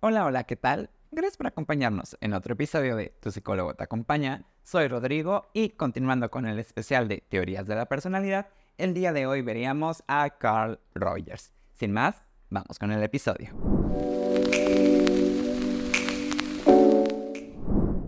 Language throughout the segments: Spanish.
Hola, hola, ¿qué tal? Gracias por acompañarnos en otro episodio de Tu psicólogo te acompaña. Soy Rodrigo y continuando con el especial de teorías de la personalidad, el día de hoy veríamos a Carl Rogers. Sin más, vamos con el episodio.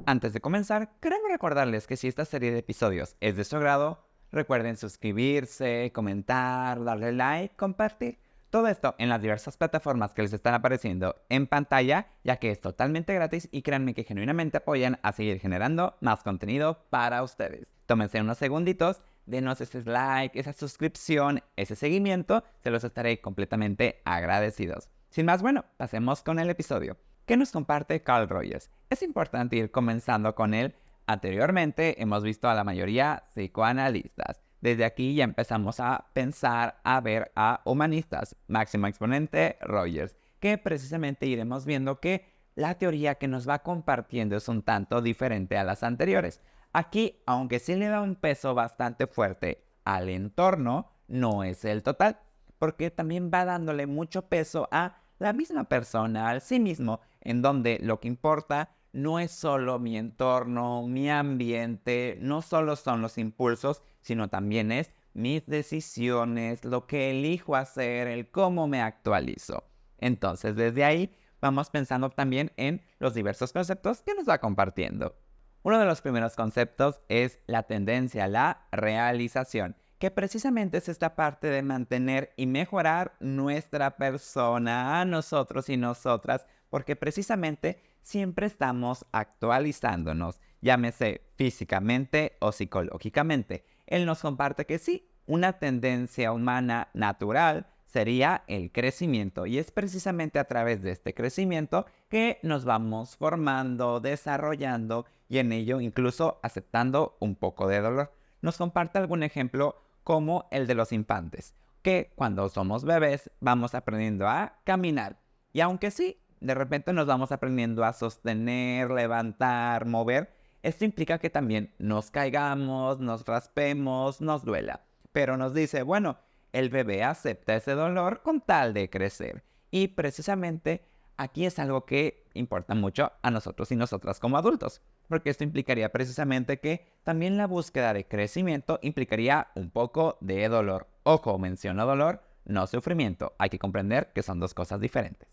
Antes de comenzar, queremos recordarles que si esta serie de episodios es de su agrado, recuerden suscribirse, comentar, darle like, compartir. Todo esto en las diversas plataformas que les están apareciendo en pantalla, ya que es totalmente gratis y créanme que genuinamente apoyan a seguir generando más contenido para ustedes. Tómense unos segunditos, denos ese like, esa suscripción, ese seguimiento, se los estaré completamente agradecidos. Sin más, bueno, pasemos con el episodio. ¿Qué nos comparte Carl Rogers? Es importante ir comenzando con él. Anteriormente hemos visto a la mayoría psicoanalistas. Desde aquí ya empezamos a pensar, a ver a humanistas. Máximo exponente, Rogers, que precisamente iremos viendo que la teoría que nos va compartiendo es un tanto diferente a las anteriores. Aquí, aunque sí le da un peso bastante fuerte al entorno, no es el total, porque también va dándole mucho peso a la misma persona, al sí mismo, en donde lo que importa no es solo mi entorno, mi ambiente, no solo son los impulsos, sino también es mis decisiones, lo que elijo hacer, el cómo me actualizo. Entonces, desde ahí vamos pensando también en los diversos conceptos que nos va compartiendo. Uno de los primeros conceptos es la tendencia a la realización, que precisamente es esta parte de mantener y mejorar nuestra persona, a nosotros y nosotras, porque precisamente siempre estamos actualizándonos, llámese físicamente o psicológicamente. Él nos comparte que sí, una tendencia humana natural sería el crecimiento y es precisamente a través de este crecimiento que nos vamos formando, desarrollando y en ello incluso aceptando un poco de dolor. Nos comparte algún ejemplo como el de los infantes, que cuando somos bebés vamos aprendiendo a caminar y aunque sí, de repente nos vamos aprendiendo a sostener, levantar, mover, esto implica que también nos caigamos, nos raspemos, nos duela, pero nos dice, bueno, el bebé acepta ese dolor con tal de crecer. Y precisamente aquí es algo que importa mucho a nosotros y nosotras como adultos, porque esto implicaría precisamente que también la búsqueda de crecimiento implicaría un poco de dolor. Ojo, menciono dolor, no sufrimiento. Hay que comprender que son dos cosas diferentes.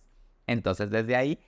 Entonces, desde ahí,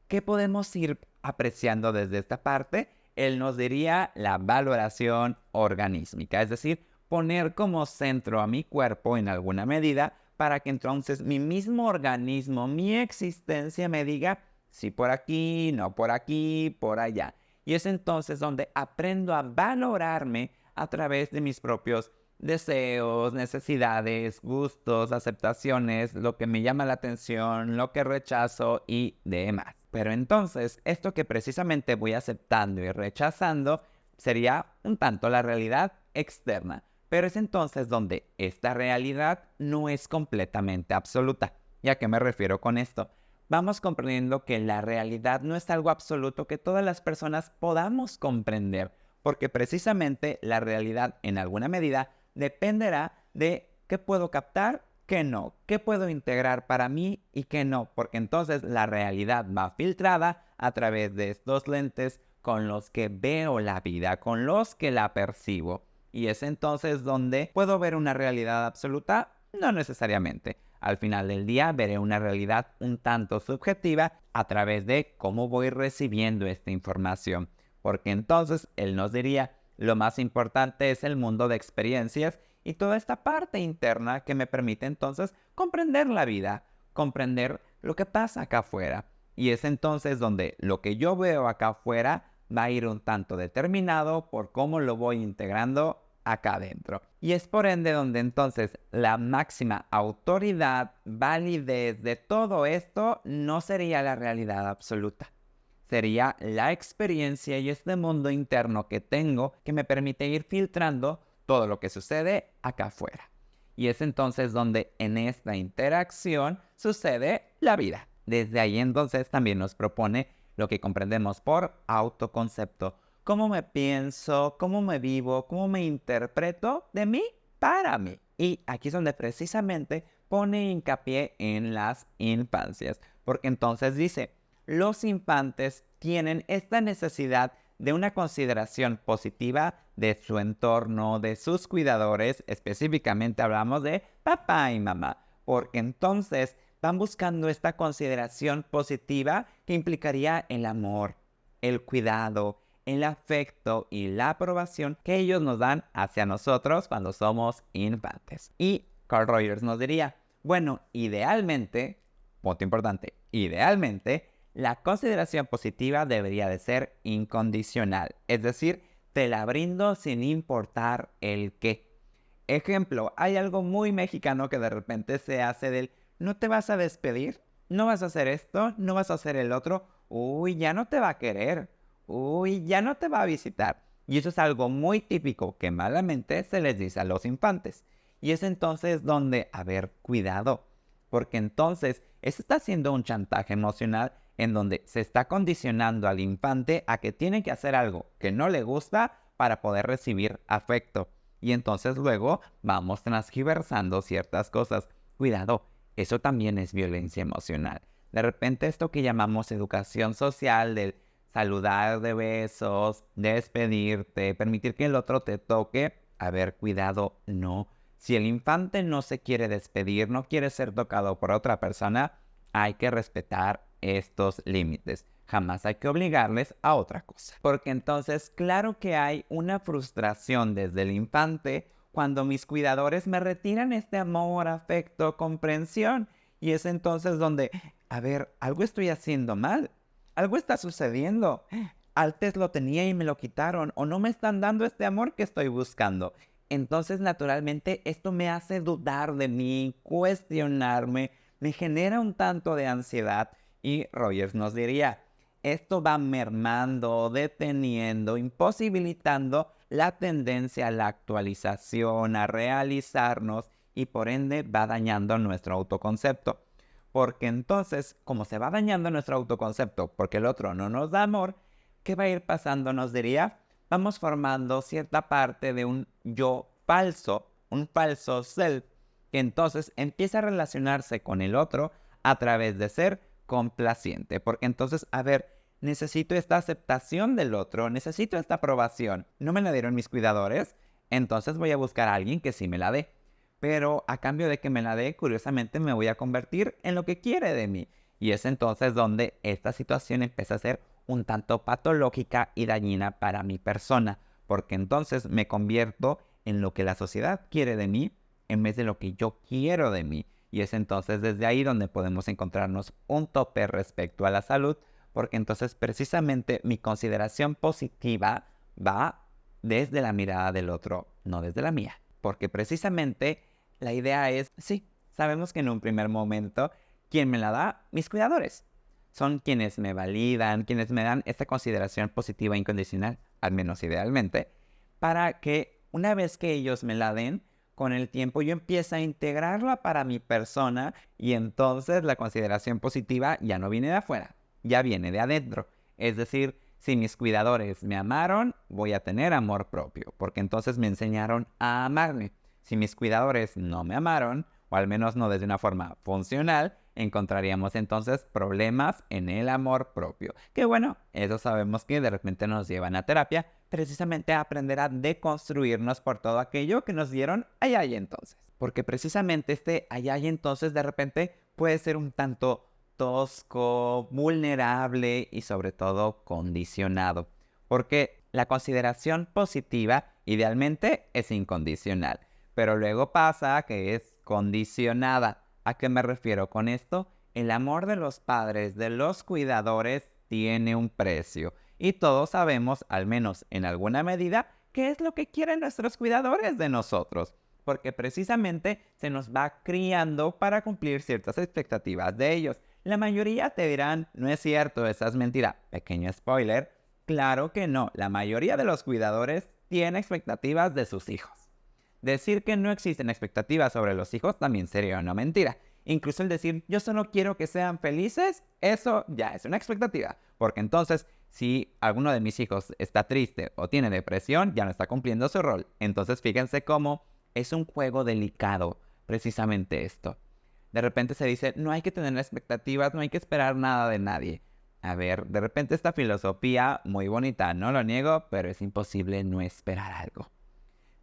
¿qué podemos ir apreciando desde esta parte? Él nos diría la valoración organísmica, es decir, poner como centro a mi cuerpo en alguna medida para que entonces mi mismo organismo, mi existencia me diga sí por aquí, no por aquí, por allá. Y es entonces donde aprendo a valorarme a través de mis propios deseos, necesidades, gustos, aceptaciones, lo que me llama la atención, lo que rechazo y demás. Pero entonces, esto que precisamente voy aceptando y rechazando sería un tanto la realidad externa. Pero es entonces donde esta realidad no es completamente absoluta. ¿Y a qué me refiero con esto? Vamos comprendiendo que la realidad no es algo absoluto que todas las personas podamos comprender, porque precisamente la realidad en alguna medida dependerá de qué puedo captar, qué no, qué puedo integrar para mí y qué no, porque entonces la realidad va filtrada a través de estos lentes con los que veo la vida, con los que la percibo. Y es entonces donde puedo ver una realidad absoluta, no necesariamente. Al final del día veré una realidad un tanto subjetiva a través de cómo voy recibiendo esta información. Porque entonces él nos diría, lo más importante es el mundo de experiencias y toda esta parte interna que me permite entonces comprender la vida, comprender lo que pasa acá afuera. Y es entonces donde lo que yo veo acá afuera va a ir un tanto determinado por cómo lo voy integrando acá adentro. Y es por ende donde entonces la máxima autoridad, validez de todo esto no sería la realidad absoluta. Sería la experiencia y este mundo interno que tengo que me permite ir filtrando todo lo que sucede acá afuera. Y es entonces donde en esta interacción sucede la vida. Desde ahí entonces también nos propone lo que comprendemos por autoconcepto. Cómo me pienso, cómo me vivo, cómo me interpreto de mí para mí. Y aquí es donde precisamente pone hincapié en las infancias. Porque entonces dice, los infantes tienen esta necesidad de una consideración positiva de su entorno, de sus cuidadores, específicamente hablamos de papá y mamá, porque entonces van buscando esta consideración positiva que implicaría el amor, el cuidado, el afecto y la aprobación que ellos nos dan hacia nosotros cuando somos infantes. Y Carl Rogers nos diría, bueno, idealmente, punto importante, idealmente, la consideración positiva debería de ser incondicional, es decir, te la brindo sin importar el qué. Ejemplo, hay algo muy mexicano que de repente se hace del, no te vas a despedir, no vas a hacer esto, no vas a hacer el otro, uy, ya no te va a querer, uy, ya no te va a visitar. Y eso es algo muy típico que malamente se les dice a los infantes. Y es entonces donde, a ver, cuidado, porque entonces eso está haciendo un chantaje emocional en donde se está condicionando al infante a que tiene que hacer algo que no le gusta para poder recibir afecto. Y entonces luego vamos transgiversando ciertas cosas. Cuidado, eso también es violencia emocional. De repente esto que llamamos educación social, del saludar de besos, despedirte, permitir que el otro te toque, a ver, cuidado, no. Si el infante no se quiere despedir, no quiere ser tocado por otra persona, hay que respetar estos límites. Jamás hay que obligarles a otra cosa. Porque entonces, claro que hay una frustración desde el infante cuando mis cuidadores me retiran este amor, afecto, comprensión. Y es entonces donde, a ver, algo estoy haciendo mal. Algo está sucediendo. Antes lo tenía y me lo quitaron. O no me están dando este amor que estoy buscando. Entonces, naturalmente, esto me hace dudar de mí, cuestionarme, me genera un tanto de ansiedad. Y Rogers nos diría, esto va mermando, deteniendo, imposibilitando la tendencia a la actualización, a realizarnos y por ende va dañando nuestro autoconcepto. Porque entonces, como se va dañando nuestro autoconcepto porque el otro no nos da amor, ¿qué va a ir pasando? Nos diría, vamos formando cierta parte de un yo falso, un falso self, que entonces empieza a relacionarse con el otro a través de ser complaciente. Porque entonces, a ver, necesito esta aceptación del otro, necesito esta aprobación. No me la dieron mis cuidadores, entonces voy a buscar a alguien que sí me la dé. Pero a cambio de que me la dé, curiosamente me voy a convertir en lo que quiere de mí. Y es entonces donde esta situación empieza a ser un tanto patológica y dañina para mi persona, porque entonces me convierto en lo que la sociedad quiere de mí en vez de lo que yo quiero de mí. Y es entonces desde ahí donde podemos encontrarnos un tope respecto a la salud, porque entonces precisamente mi consideración positiva va desde la mirada del otro, no desde la mía. Porque precisamente la idea es, sí, sabemos que en un primer momento, ¿quién me la da? Mis cuidadores. Son quienes me validan, quienes me dan esta consideración positiva e incondicional, al menos idealmente, para que una vez que ellos me la den, con el tiempo yo empiezo a integrarla para mi persona y entonces la consideración positiva ya no viene de afuera, ya viene de adentro. Es decir, si mis cuidadores me amaron, voy a tener amor propio, porque entonces me enseñaron a amarme. Si mis cuidadores no me amaron, o al menos no desde una forma funcional, encontraríamos entonces problemas en el amor propio. Que bueno, eso sabemos que de repente nos llevan a terapia, precisamente a aprender a deconstruirnos por todo aquello que nos dieron allá y entonces. Porque precisamente este allá y entonces de repente puede ser un tanto tosco, vulnerable y sobre todo condicionado. Porque la consideración positiva idealmente es incondicional, pero luego pasa que es condicionada. ¿A qué me refiero con esto? El amor de los padres, de los cuidadores, tiene un precio. Y todos sabemos, al menos en alguna medida, qué es lo que quieren nuestros cuidadores de nosotros. Porque precisamente se nos va criando para cumplir ciertas expectativas de ellos. La mayoría te dirán, no es cierto, esa es mentira. Pequeño spoiler, claro que no. La mayoría de los cuidadores tiene expectativas de sus hijos. Decir que no existen expectativas sobre los hijos también sería una mentira. Incluso el decir, yo solo quiero que sean felices, eso ya es una expectativa. Porque entonces, si alguno de mis hijos está triste o tiene depresión, ya no está cumpliendo su rol. Entonces, fíjense cómo es un juego delicado, precisamente esto. De repente se dice, no hay que tener expectativas, no hay que esperar nada de nadie. A ver, de repente esta filosofía muy bonita, no lo niego, pero es imposible no esperar algo.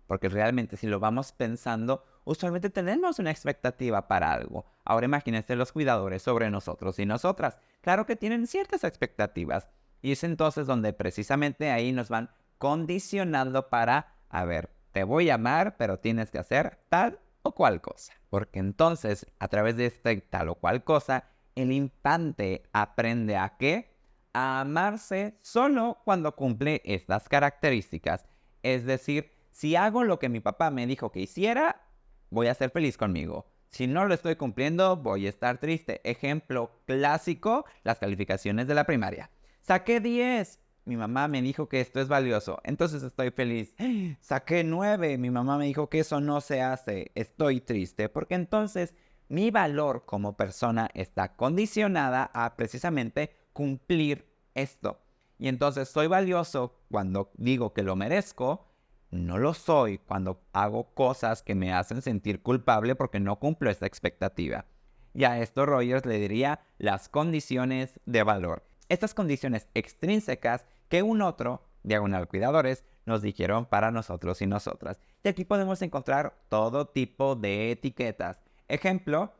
Porque realmente si lo vamos pensando, usualmente tenemos una expectativa para algo. Ahora imagínense los cuidadores sobre nosotros y nosotras. Claro que tienen ciertas expectativas. Y es entonces donde precisamente ahí nos van condicionando para, a ver, te voy a amar, pero tienes que hacer tal o cual cosa. Porque entonces, a través de este tal o cual cosa, el infante aprende ¿a qué? A amarse solo cuando cumple estas características. Es decir, si hago lo que mi papá me dijo que hiciera, voy a ser feliz conmigo. Si no lo estoy cumpliendo, voy a estar triste. Ejemplo clásico, las calificaciones de la primaria. Saqué 10. Mi mamá me dijo que esto es valioso, entonces estoy feliz. Saqué 9. Mi mamá me dijo que eso no se hace. Estoy triste porque entonces mi valor como persona está condicionada a precisamente cumplir esto. Y entonces soy valioso cuando digo que lo merezco. No lo soy cuando hago cosas que me hacen sentir culpable porque no cumplo esta expectativa. Y a esto Rogers le diría las condiciones de valor. Estas condiciones extrínsecas que un otro, diagonal cuidadores, nos dijeron para nosotros y nosotras. Y aquí podemos encontrar todo tipo de etiquetas. Ejemplo,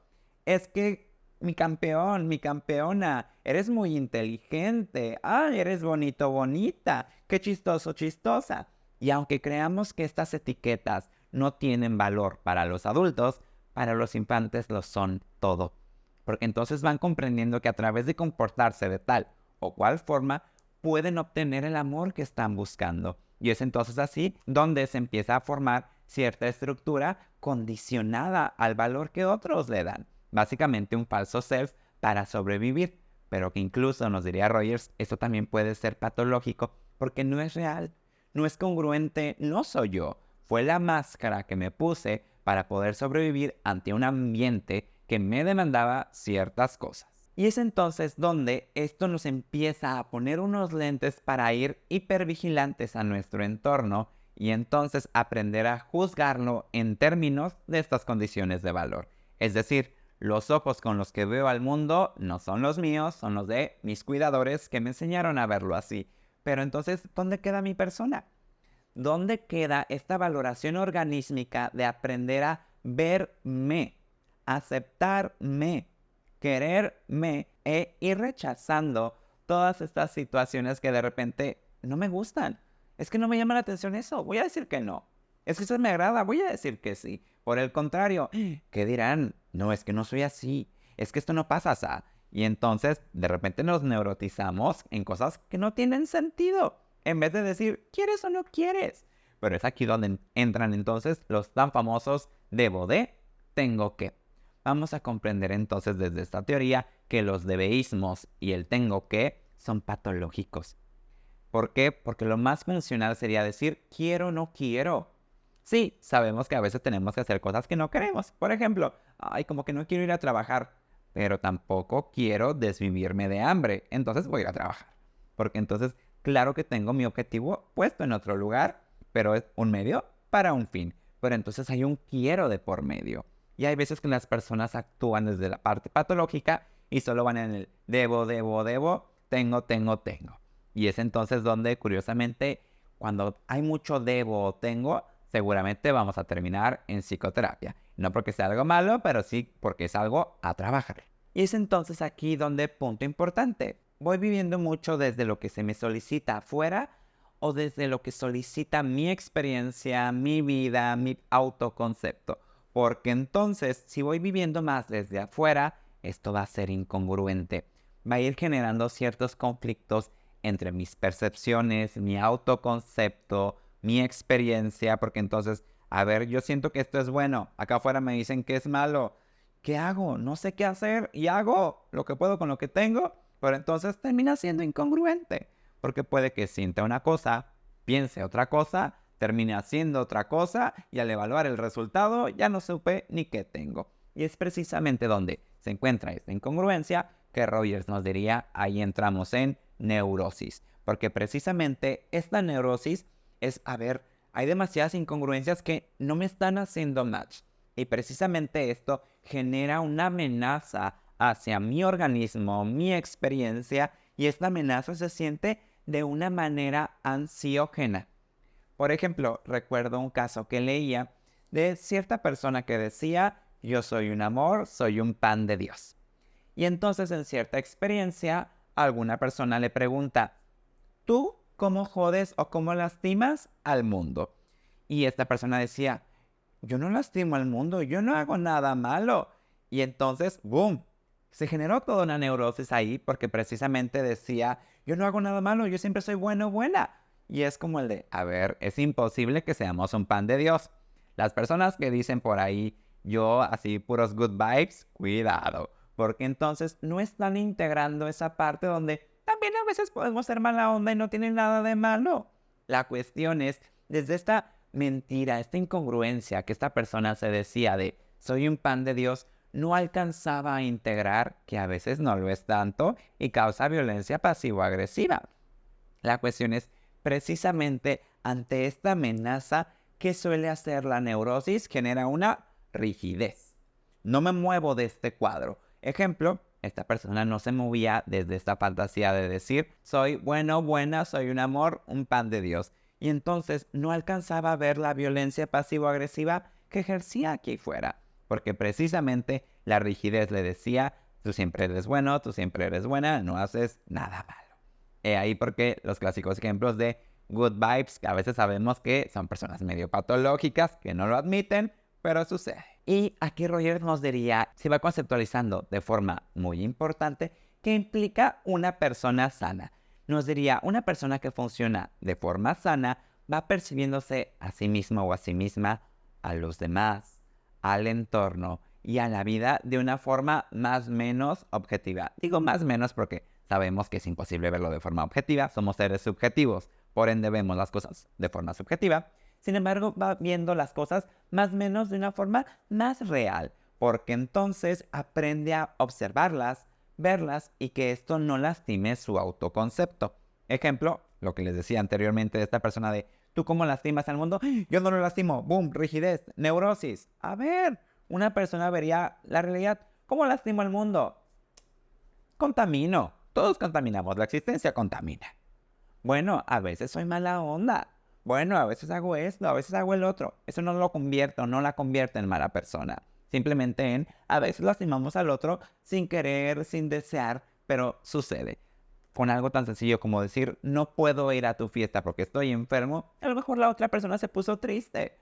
es que mi campeón, mi campeona, eres muy inteligente, eres bonito, bonita, qué chistoso, chistosa. Y aunque creamos que estas etiquetas no tienen valor para los adultos, para los infantes lo son todo. Porque entonces van comprendiendo que a través de comportarse de tal o cual forma, pueden obtener el amor que están buscando. Y es entonces así donde se empieza a formar cierta estructura condicionada al valor que otros le dan. Básicamente un falso self para sobrevivir. Pero que incluso, nos diría Rogers, esto también puede ser patológico porque no es real. No es congruente, no soy yo. Fue la máscara que me puse para poder sobrevivir ante un ambiente que me demandaba ciertas cosas. Y es entonces donde esto nos empieza a poner unos lentes para ir hipervigilantes a nuestro entorno y entonces aprender a juzgarlo en términos de estas condiciones de valor. Es decir, los ojos con los que veo al mundo no son los míos, son los de mis cuidadores que me enseñaron a verlo así. Pero entonces, ¿dónde queda mi persona? ¿Dónde queda esta valoración organísmica de aprender a verme, aceptarme, quererme e ir rechazando todas estas situaciones que de repente no me gustan? Es que no me llama la atención eso, voy a decir que no. Es que eso me agrada, voy a decir que sí. Por el contrario, ¿qué dirán? No, es que no soy así, es que esto no pasa así. Y entonces de repente nos neurotizamos en cosas que no tienen sentido, en vez de decir, ¿quieres o no quieres? Pero es aquí donde entran entonces los tan famosos debo de, tengo que. Vamos a comprender entonces desde esta teoría que los debeísmos y el tengo que son patológicos. ¿Por qué? Porque lo más funcional sería decir quiero o no quiero. Sí, sabemos que a veces tenemos que hacer cosas que no queremos. Por ejemplo, como que no quiero ir a trabajar, pero tampoco quiero desvivirme de hambre. Entonces voy a ir a trabajar. Porque entonces, claro que tengo mi objetivo puesto en otro lugar, pero es un medio para un fin. Pero entonces hay un quiero de por medio. Y hay veces que las personas actúan desde la parte patológica y solo van en el debo, tengo. Y es entonces donde, curiosamente, cuando hay mucho debo o tengo, seguramente vamos a terminar en psicoterapia. No porque sea algo malo, pero sí porque es algo a trabajar. Y es entonces aquí donde, punto importante, voy viviendo mucho desde lo que se me solicita afuera o desde lo que solicita mi experiencia, mi vida, mi autoconcepto. Porque entonces, si voy viviendo más desde afuera, esto va a ser incongruente. Va a ir generando ciertos conflictos entre mis percepciones, mi autoconcepto, mi experiencia, porque entonces, a ver, yo siento que esto es bueno, acá afuera me dicen que es malo. ¿Qué hago? No sé qué hacer y hago lo que puedo con lo que tengo, pero entonces termina siendo incongruente, porque puede que sienta una cosa, piense otra cosa, termine haciendo otra cosa y al evaluar el resultado ya no supe ni qué tengo. Y es precisamente donde se encuentra esta incongruencia que Rogers nos diría, ahí entramos en neurosis, porque precisamente esta neurosis es, hay demasiadas incongruencias que no me están haciendo match. Y precisamente esto genera una amenaza hacia mi organismo, mi experiencia, y esta amenaza se siente de una manera ansiógena. Por ejemplo, recuerdo un caso que leía de cierta persona que decía, yo soy un amor, soy un pan de Dios. Y entonces en cierta experiencia, alguna persona le pregunta, ¿tú cómo jodes o cómo lastimas al mundo? Y esta persona decía, yo no lastimo al mundo, yo no hago nada malo. Y entonces, ¡boom! Se generó toda una neurosis ahí porque precisamente decía, yo no hago nada malo, yo siempre soy bueno, buena. Y es como el de, a ver, es imposible que seamos un pan de Dios. Las personas que dicen por ahí, yo así puros good vibes, cuidado. Porque entonces no están integrando esa parte donde también a veces podemos ser mala onda y no tiene nada de malo. La cuestión es, desde esta mentira, esta incongruencia que esta persona se decía de soy un pan de Dios, no alcanzaba a integrar que a veces no lo es tanto y causa violencia pasivo-agresiva. La cuestión es precisamente ante esta amenaza que suele hacer la neurosis, genera una rigidez. No me muevo de este cuadro. Ejemplo, esta persona no se movía desde esta fantasía de decir soy bueno, buena, soy un amor, un pan de Dios. Y entonces no alcanzaba a ver la violencia pasivo-agresiva que ejercía aquí fuera. Porque precisamente la rigidez le decía, tú siempre eres bueno, tú siempre eres buena, no haces nada malo. Ahí porque los clásicos ejemplos de good vibes, que a veces sabemos que son personas medio patológicas, que no lo admiten, pero sucede. Y aquí Roger nos diría, se va conceptualizando de forma muy importante, que implica una persona sana. Nos diría, una persona que funciona de forma sana va percibiéndose a sí mismo o a sí misma, a los demás, al entorno y a la vida de una forma más o menos objetiva. Digo más o menos porque sabemos que es imposible verlo de forma objetiva, somos seres subjetivos, por ende vemos las cosas de forma subjetiva. Sin embargo, va viendo las cosas más o menos de una forma más real, porque entonces aprende a observarlas, verlas y que esto no lastime su autoconcepto. Ejemplo, lo que les decía anteriormente de esta persona de ¿tú cómo lastimas al mundo? Yo no lo lastimo. Boom, rigidez, neurosis. A ver, una persona vería la realidad. ¿Cómo lastimo al mundo? Contamino. Todos contaminamos. La existencia contamina. Bueno, a veces soy mala onda. Bueno, a veces hago esto, a veces hago el otro. Eso no lo convierto, no la convierte en mala persona. Simplemente a veces lastimamos al otro sin querer, sin desear, pero sucede. Con algo tan sencillo como decir, no puedo ir a tu fiesta porque estoy enfermo, a lo mejor la otra persona se puso triste.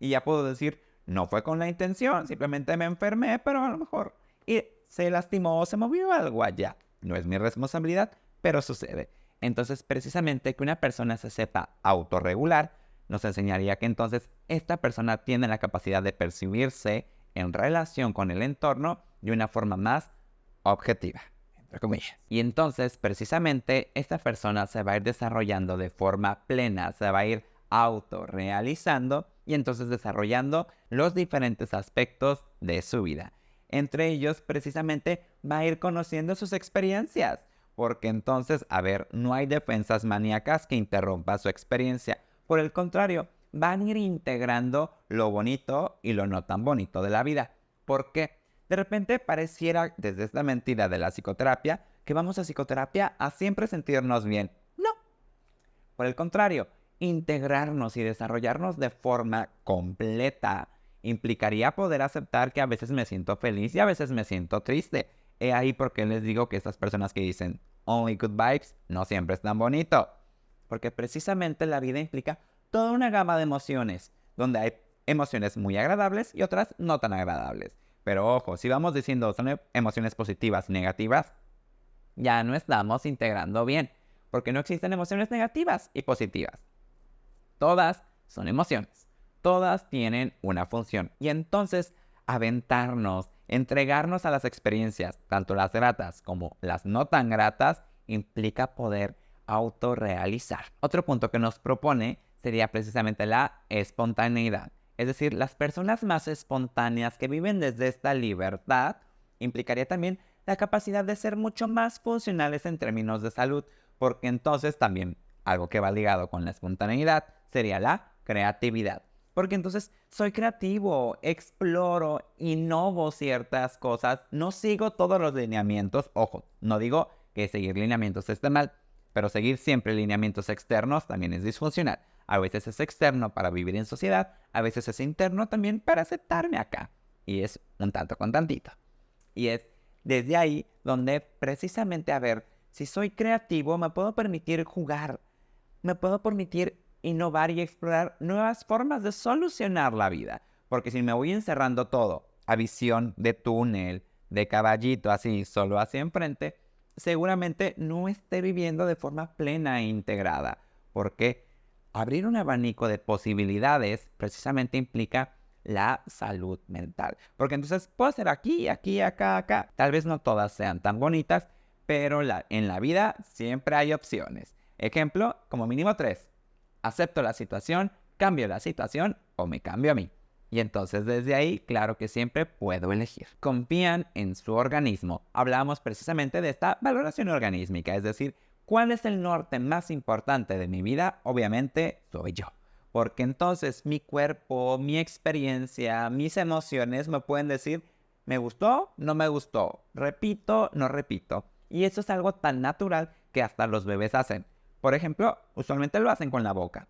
Y ya puedo decir, no fue con la intención, simplemente me enfermé, pero a lo mejor y se lastimó o se movió algo allá. No es mi responsabilidad, pero sucede. Entonces, precisamente que una persona se sepa autorregular, nos enseñaría que entonces esta persona tiene la capacidad de percibirse en relación con el entorno de una forma más objetiva, entre comillas. Y entonces, precisamente, esta persona se va a ir desarrollando de forma plena, se va a ir autorrealizando y entonces desarrollando los diferentes aspectos de su vida. Entre ellos, precisamente, va a ir conociendo sus experiencias. Porque entonces, a ver, no hay defensas maníacas que interrumpan su experiencia. Por el contrario, van a ir integrando lo bonito y lo no tan bonito de la vida. ¿Por qué? De repente pareciera, desde esta mentira de la psicoterapia, que vamos a psicoterapia a siempre sentirnos bien. No. Por el contrario, integrarnos y desarrollarnos de forma completa implicaría poder aceptar que a veces me siento feliz y a veces me siento triste. He ahí porque les digo que estas personas que dicen only good vibes no siempre es tan bonito. Porque precisamente la vida implica toda una gama de emociones, donde hay emociones muy agradables y otras no tan agradables. Pero ojo, si vamos diciendo son emociones positivas y negativas, ya no estamos integrando bien, porque no existen emociones negativas y positivas. Todas son emociones, todas tienen una función. Y entonces, aventarnos, entregarnos a las experiencias, tanto las gratas como las no tan gratas, implica poder autorrealizar. Otro punto que nos propone sería precisamente la espontaneidad. Es decir, las personas más espontáneas que viven desde esta libertad, implicaría también la capacidad de ser mucho más funcionales en términos de salud, porque entonces también algo que va ligado con la espontaneidad sería la creatividad. Porque entonces soy creativo, exploro, innovo ciertas cosas, no sigo todos los lineamientos. Ojo, no digo que seguir lineamientos esté mal, pero seguir siempre lineamientos externos también es disfuncional. A veces es externo para vivir en sociedad, a veces es interno también para aceptarme acá. Y es un tanto con tantito. Y es desde ahí donde precisamente, a ver, si soy creativo, me puedo permitir jugar, me puedo permitir innovar y explorar nuevas formas de solucionar la vida. Porque si me voy encerrando todo a visión de túnel, de caballito, así, solo hacia enfrente, seguramente no esté viviendo de forma plena e integrada. Porque abrir un abanico de posibilidades precisamente implica la salud mental. Porque entonces puedo hacer aquí, aquí, acá, acá. Tal vez no todas sean tan bonitas, pero en la vida siempre hay opciones. Ejemplo, como mínimo 3. Acepto la situación, cambio la situación o me cambio a mí. Y entonces desde ahí, claro que siempre puedo elegir. Confían en su organismo. Hablamos precisamente de esta valoración organísmica, es decir, ¿cuál es el norte más importante de mi vida? Obviamente soy yo. Porque entonces mi cuerpo, mi experiencia, mis emociones me pueden decir, ¿me gustó? ¿No me gustó? ¿Repito? ¿No repito? Y eso es algo tan natural que hasta los bebés hacen. Por ejemplo, usualmente lo hacen con la boca.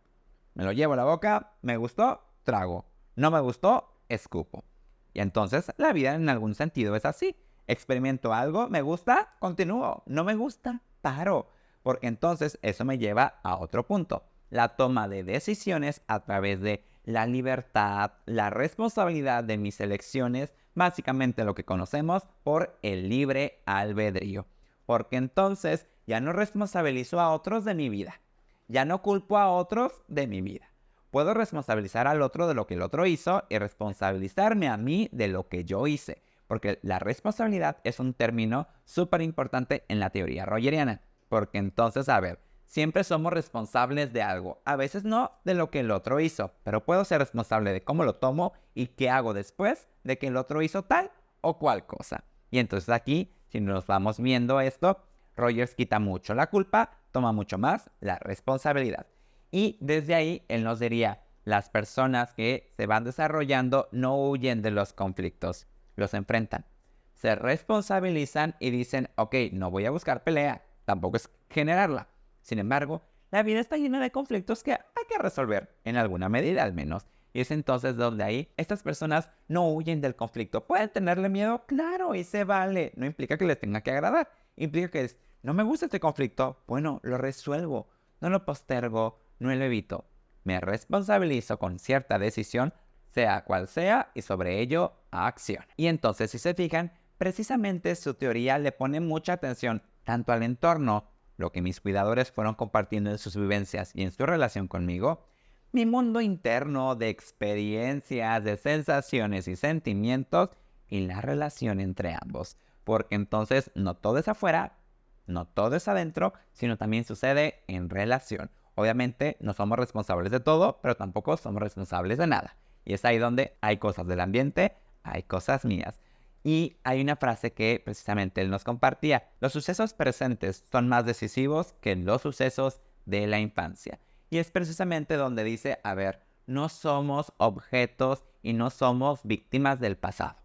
Me lo llevo a la boca, me gustó, trago. No me gustó, escupo. Y entonces la vida en algún sentido es así. Experimento algo, me gusta, continúo. No me gusta, paro. Porque entonces eso me lleva a otro punto. La toma de decisiones a través de la libertad, la responsabilidad de mis elecciones, básicamente lo que conocemos por el libre albedrío. Porque entonces ya no responsabilizo a otros de mi vida. Ya no culpo a otros de mi vida. Puedo responsabilizar al otro de lo que el otro hizo y responsabilizarme a mí de lo que yo hice. Porque la responsabilidad es un término súper importante en la teoría rogeriana. Porque entonces, a ver, siempre somos responsables de algo. A veces no de lo que el otro hizo, pero puedo ser responsable de cómo lo tomo y qué hago después de que el otro hizo tal o cual cosa. Y entonces aquí, si nos vamos viendo esto, Rogers quita mucho la culpa, toma mucho más la responsabilidad. Y desde ahí él nos diría, las personas que se van desarrollando no huyen de los conflictos, los enfrentan. Se responsabilizan y dicen, ok, no voy a buscar pelea, tampoco es generarla. Sin embargo, la vida está llena de conflictos que hay que resolver, en alguna medida al menos. Y es entonces donde ahí estas personas no huyen del conflicto. ¿Pueden tenerle miedo? Claro, y se vale. No implica que les tenga que agradar. Implica que no me gusta este conflicto. Bueno, lo resuelvo. No lo postergo, no lo evito. Me responsabilizo con cierta decisión, sea cual sea, y sobre ello acción. Y entonces, si se fijan, precisamente su teoría le pone mucha atención tanto al entorno, lo que mis cuidadores fueron compartiendo en sus vivencias y en su relación conmigo, mi mundo interno de experiencias, de sensaciones y sentimientos y la relación entre ambos. Porque entonces no todo es afuera, no todo es adentro, sino también sucede en relación. Obviamente no somos responsables de todo, pero tampoco somos responsables de nada. Y es ahí donde hay cosas del ambiente, hay cosas mías. Y hay una frase que precisamente él nos compartía. Los sucesos presentes son más decisivos que los sucesos de la infancia. Y es precisamente donde dice, a ver, no somos objetos y no somos víctimas del pasado.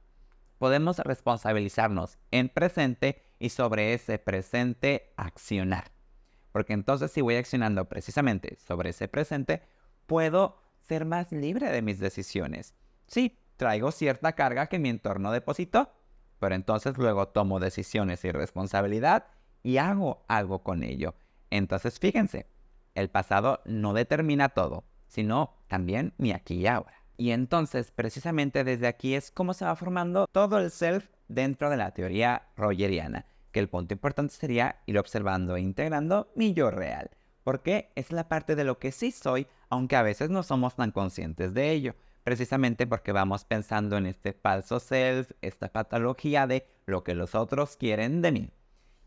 Podemos responsabilizarnos en presente y sobre ese presente accionar. Porque entonces si voy accionando precisamente sobre ese presente, puedo ser más libre de mis decisiones. Sí, traigo cierta carga que mi entorno depositó, pero entonces luego tomo decisiones y responsabilidad y hago algo con ello. Entonces fíjense, el pasado no determina todo, sino también mi aquí y ahora. Y entonces precisamente desde aquí es como se va formando todo el self dentro de la teoría rogeriana, que el punto importante sería ir observando e integrando mi yo real, porque es la parte de lo que sí soy, aunque a veces no somos tan conscientes de ello, precisamente porque vamos pensando en este falso self, esta patología de lo que los otros quieren de mí.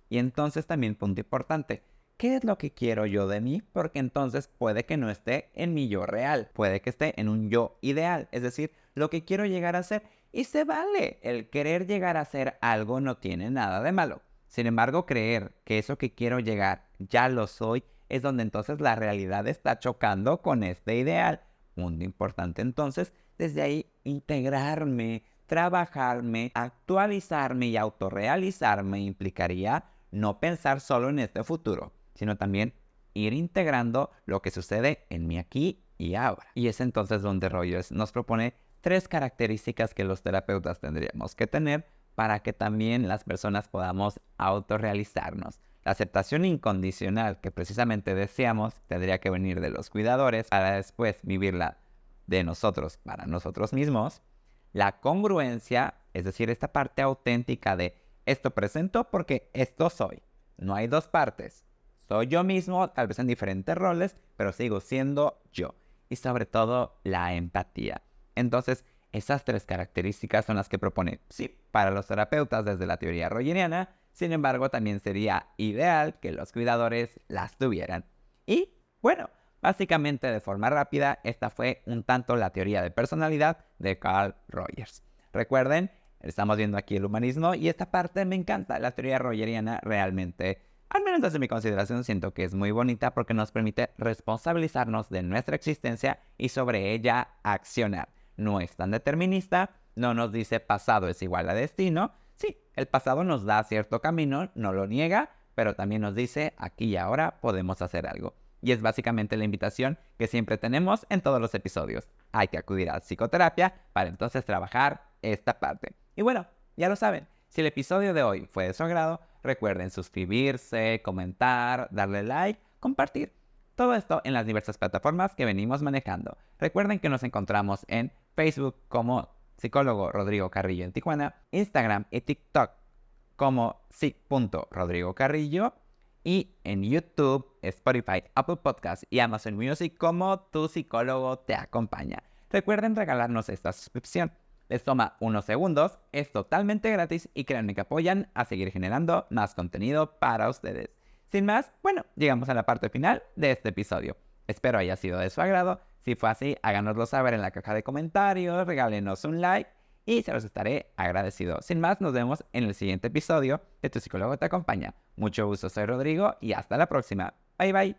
Y entonces también punto importante, ¿qué es lo que quiero yo de mí? Porque entonces puede que no esté en mi yo real, puede que esté en un yo ideal, es decir, lo que quiero llegar a ser. Y se vale, el querer llegar a ser algo no tiene nada de malo. Sin embargo, creer que eso que quiero llegar ya lo soy es donde entonces la realidad está chocando con este ideal. Punto importante entonces, desde ahí integrarme, trabajarme, actualizarme y autorrealizarme implicaría no pensar solo en este futuro, sino también ir integrando lo que sucede en mi aquí y ahora. Y es entonces donde Rogers nos propone 3 características que los terapeutas tendríamos que tener para que también las personas podamos autorrealizarnos. La aceptación incondicional que precisamente deseamos tendría que venir de los cuidadores para después vivirla de nosotros para nosotros mismos. La congruencia, es decir, esta parte auténtica de esto presento porque esto soy. No hay dos partes. Soy yo mismo, tal vez en diferentes roles, pero sigo siendo yo. Y sobre todo, la empatía. Entonces, esas 3 características son las que propone, sí, para los terapeutas desde la teoría rogeriana. Sin embargo, también sería ideal que los cuidadores las tuvieran. Y, bueno, básicamente de forma rápida, esta fue un tanto la teoría de personalidad de Carl Rogers. Recuerden, estamos viendo aquí el humanismo y esta parte me encanta. La teoría rogeriana realmente, al menos desde mi consideración, siento que es muy bonita porque nos permite responsabilizarnos de nuestra existencia y sobre ella accionar. No es tan determinista, no nos dice pasado es igual a destino. Sí, el pasado nos da cierto camino, no lo niega, pero también nos dice aquí y ahora podemos hacer algo. Y es básicamente la invitación que siempre tenemos en todos los episodios. Hay que acudir a psicoterapia para entonces trabajar esta parte. Y bueno, ya lo saben, si el episodio de hoy fue de su agrado, recuerden suscribirse, comentar, darle like, compartir. Todo esto en las diversas plataformas que venimos manejando. Recuerden que nos encontramos en Facebook como psicólogo Rodrigo Carrillo en Tijuana, Instagram y TikTok como psic.rodrigocarrillo y en YouTube, Spotify, Apple Podcasts y Amazon Music como Tu Psicólogo Te Acompaña. Recuerden regalarnos esta suscripción. Les toma unos segundos, es totalmente gratis y créanme que apoyan a seguir generando más contenido para ustedes. Sin más, bueno, llegamos a la parte final de este episodio. Espero haya sido de su agrado. Si fue así, háganoslo saber en la caja de comentarios, regálenos un like y se los estaré agradecido. Sin más, nos vemos en el siguiente episodio de Tu Psicólogo Te Acompaña. Mucho gusto, soy Rodrigo y hasta la próxima. Bye bye.